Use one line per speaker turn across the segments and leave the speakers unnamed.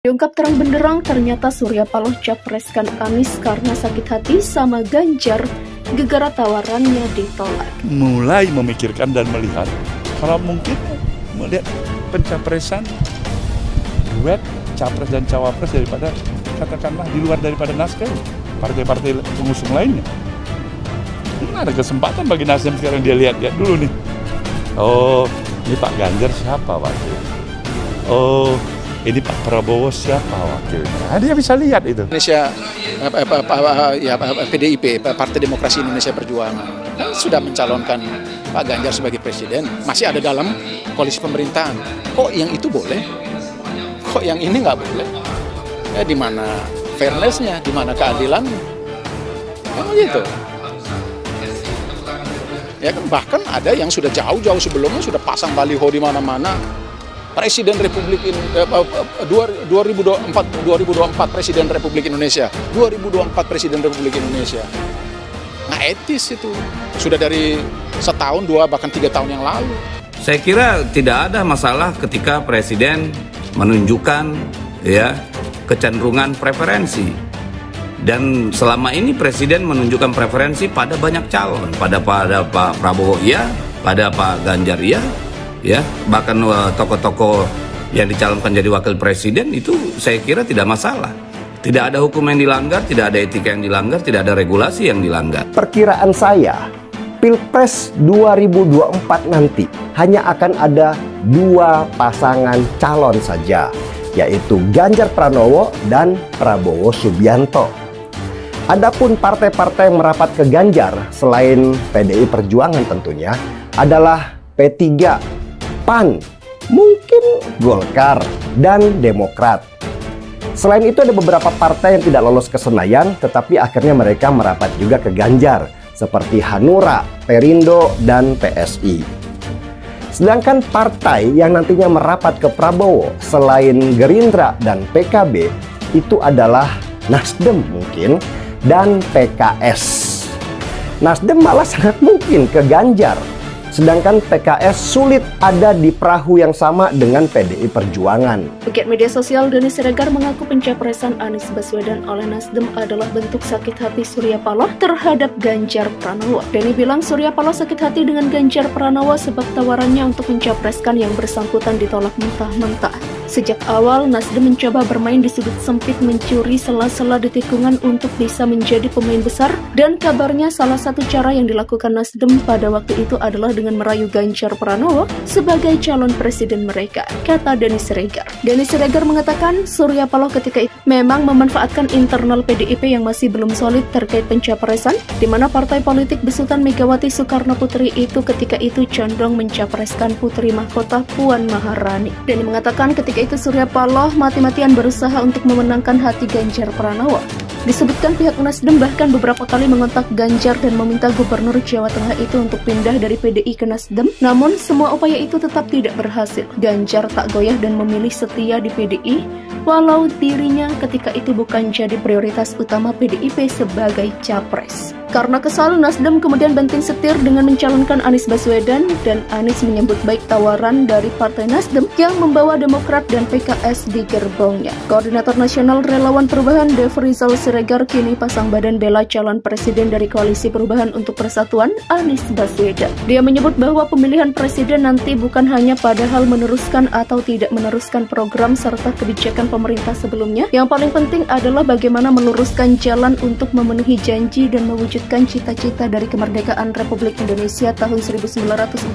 Diungkap terang benderang, ternyata Surya Paloh capreskan Anies karena sakit hati sama Ganjar, gegara tawarannya ditolak.
Mulai memikirkan dan melihat, kalau mungkin melihat pencapresan duet capres dan cawapres daripada, katakanlah di luar daripada Nasdem, partai-partai pengusung lainnya. Ini ada kesempatan bagi Nasdem sekarang, dia lihat dulu nih. Oh, ini Pak Ganjar siapa wakilnya? Oh, ini Pak Prabowo siapa wakilnya? Nah, dia bisa lihat itu.
Indonesia, PDIP, Partai Demokrasi Indonesia Perjuangan, sudah mencalonkan Pak Ganjar sebagai presiden, masih ada dalam koalisi pemerintahan. Kok yang itu boleh? Kok yang ini nggak boleh? Ya, di mana fairness-nya, di mana keadilannya? Kan gitu. Ya kan, bahkan ada yang sudah jauh-jauh sebelumnya sudah pasang baliho di mana-mana. Presiden Republik 2024 Presiden Republik Indonesia, 2024 Presiden Republik Indonesia. Nggak etis itu. Sudah dari setahun, 2, bahkan 3 tahun yang lalu.
Saya kira tidak ada masalah ketika presiden menunjukkan kecenderungan preferensi. Dan selama ini presiden menunjukkan preferensi pada banyak calon, pada Pak Prabowo iya, pada Pak Ganjar iya. Ya, bahkan tokoh-tokoh yang dicalonkan jadi wakil presiden itu saya kira tidak masalah. Tidak ada hukum yang dilanggar, tidak ada etika yang dilanggar, tidak ada regulasi yang dilanggar.
Perkiraan saya, Pilpres 2024 nanti hanya akan ada 2 pasangan calon saja, yaitu Ganjar Pranowo dan Prabowo Subianto. Adapun partai-partai yang merapat ke Ganjar selain PDI Perjuangan tentunya adalah P3, PAN, mungkin Golkar, dan Demokrat. Selain itu ada beberapa partai yang tidak lolos ke Senayan, tetapi akhirnya mereka merapat juga ke Ganjar, seperti Hanura, Perindo, dan PSI. Sedangkan partai yang nantinya merapat ke Prabowo selain Gerindra dan PKB itu adalah Nasdem mungkin, dan PKS. Nasdem malah sangat mungkin ke Ganjar. Sedangkan PKS sulit ada di perahu yang sama dengan PDI Perjuangan.
Pegiat media sosial Denny Siregar mengaku pencapresan Anies Baswedan oleh Nasdem adalah bentuk sakit hati Surya Paloh terhadap Ganjar Pranowo. Denny bilang Surya Paloh sakit hati dengan Ganjar Pranowo sebab tawarannya untuk mencapreskan yang bersangkutan ditolak mentah-mentah. Sejak awal, Nasdem mencoba bermain di sudut sempit, mencuri sela-sela di tikungan untuk bisa menjadi pemain besar, dan kabarnya salah satu cara yang dilakukan Nasdem pada waktu itu adalah dengan merayu Ganjar Pranowo sebagai calon presiden mereka, kata Denny Siregar. Denny Siregar mengatakan Surya Paloh ketika itu memang memanfaatkan internal PDIP yang masih belum solid terkait pencapresan, di mana partai politik besutan Megawati Soekarno Putri itu ketika itu condong mencapreskan Putri Mahkota Puan Maharani. Denny mengatakan ketika itu Surya Paloh mati-matian berusaha untuk memenangkan hati Ganjar Pranowo. Disebutkan pihak Nasdem bahkan beberapa kali mengontak Ganjar dan meminta Gubernur Jawa Tengah itu untuk pindah dari PDI ke Nasdem, namun semua upaya itu tetap tidak berhasil. Ganjar tak goyah dan memilih setia di PDI, walau dirinya ketika itu bukan jadi prioritas utama PDIP sebagai capres. Karena kesal, Nasdem kemudian banting setir dengan mencalonkan Anies Baswedan, dan Anies menyambut baik tawaran dari Partai Nasdem yang membawa Demokrat dan PKS di gerbongnya. Koordinator Nasional Relawan Perubahan Dev Rizal Siregar kini pasang badan bela calon presiden dari Koalisi Perubahan untuk Persatuan, Anies Baswedan. Dia menyebut bahwa pemilihan presiden nanti bukan hanya pada hal meneruskan atau tidak meneruskan program serta kebijakan pemerintah sebelumnya. Yang paling penting adalah bagaimana meluruskan jalan untuk memenuhi janji dan mewujudkan cita-cita dari kemerdekaan Republik Indonesia tahun 1945,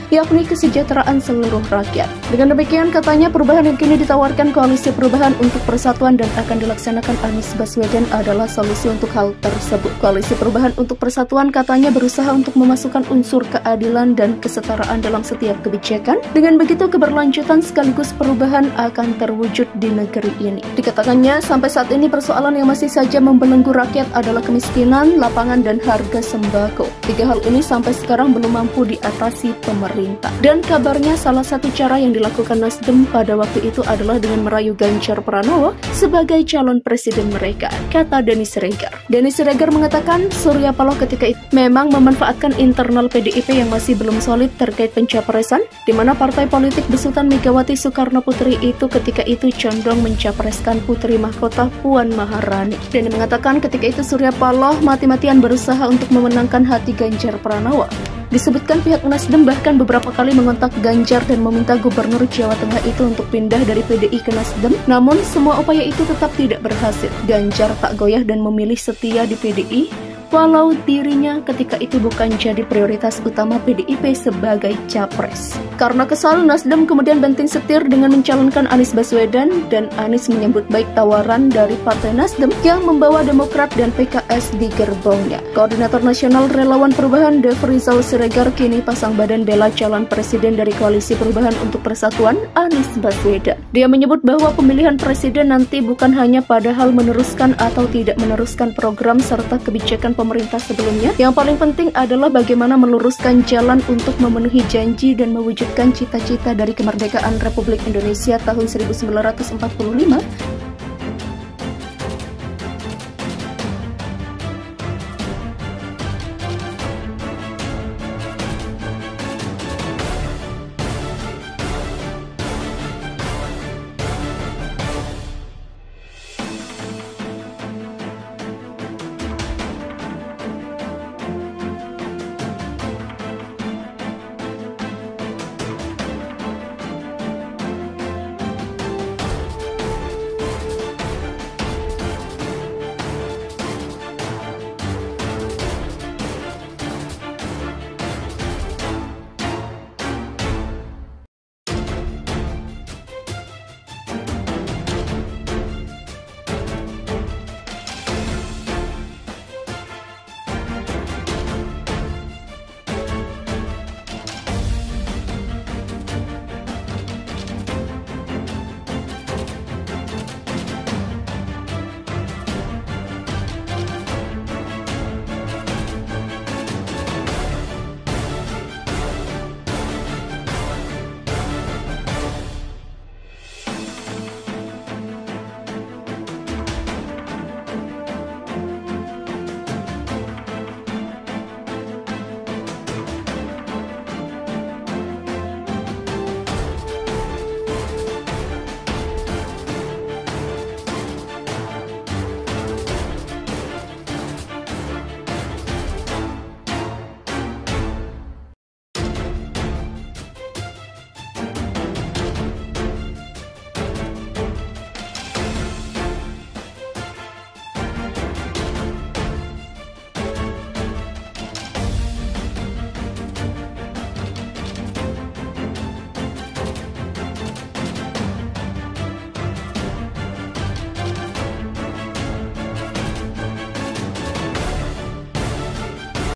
yakni kesejahteraan seluruh rakyat. Dengan demikian, katanya perubahan yang kini ditawarkan Koalisi Perubahan untuk Persatuan dan akan dilaksanakan Anies Baswedan adalah solusi untuk hal tersebut. Koalisi Perubahan untuk Persatuan katanya berusaha untuk memasukkan unsur keadilan dan kesetaraan dalam setiap kebijakan. Dengan begitu, keberlanjutan sekaligus perubahan akan terwujud di negeri ini. Dikatakannya, sampai saat ini persoalan yang masih saja membelenggu rakyat adalah kemiskinan, pekerjaan, lapangan, dan harga sembako. 3 hal ini sampai sekarang belum mampu diatasi pemerintah. Dan kabarnya salah satu cara yang dilakukan Nasdem pada waktu itu adalah dengan merayu Ganjar Pranowo sebagai calon presiden mereka, kata Denny Siregar. Denny Siregar mengatakan Surya Paloh ketika itu memang memanfaatkan internal PDIP yang masih belum solid terkait pencapresan, di mana partai politik besutan Megawati Soekarno Putri itu ketika itu condong mencapreskan Putri Mahkota Puan Maharani. Denny mengatakan ketika itu Surya Paloh mati-matian berusaha untuk memenangkan hati Ganjar Pranowo. Disebutkan pihak Nasdem bahkan beberapa kali mengontak Ganjar dan meminta Gubernur Jawa Tengah itu untuk pindah dari PDI ke Nasdem, namun semua upaya itu tetap tidak berhasil. Ganjar tak goyah dan memilih setia di PDI, walau dirinya ketika itu bukan jadi prioritas utama PDIP sebagai capres. Karena kesal, Nasdem kemudian banting setir dengan mencalonkan Anies Baswedan, dan Anies menyambut baik tawaran dari Partai Nasdem yang membawa Demokrat dan PKS di gerbongnya. Koordinator Nasional Relawan Perubahan Dev Rizal Siregar kini pasang badan bela calon presiden dari Koalisi Perubahan untuk Persatuan, Anies Baswedan. Dia menyebut bahwa pemilihan presiden nanti bukan hanya pada hal meneruskan atau tidak meneruskan program serta kebijakan pemerintah sebelumnya. Yang paling penting adalah bagaimana meluruskan jalan untuk memenuhi janji dan mewujudkan cita-cita dari kemerdekaan Republik Indonesia tahun 1945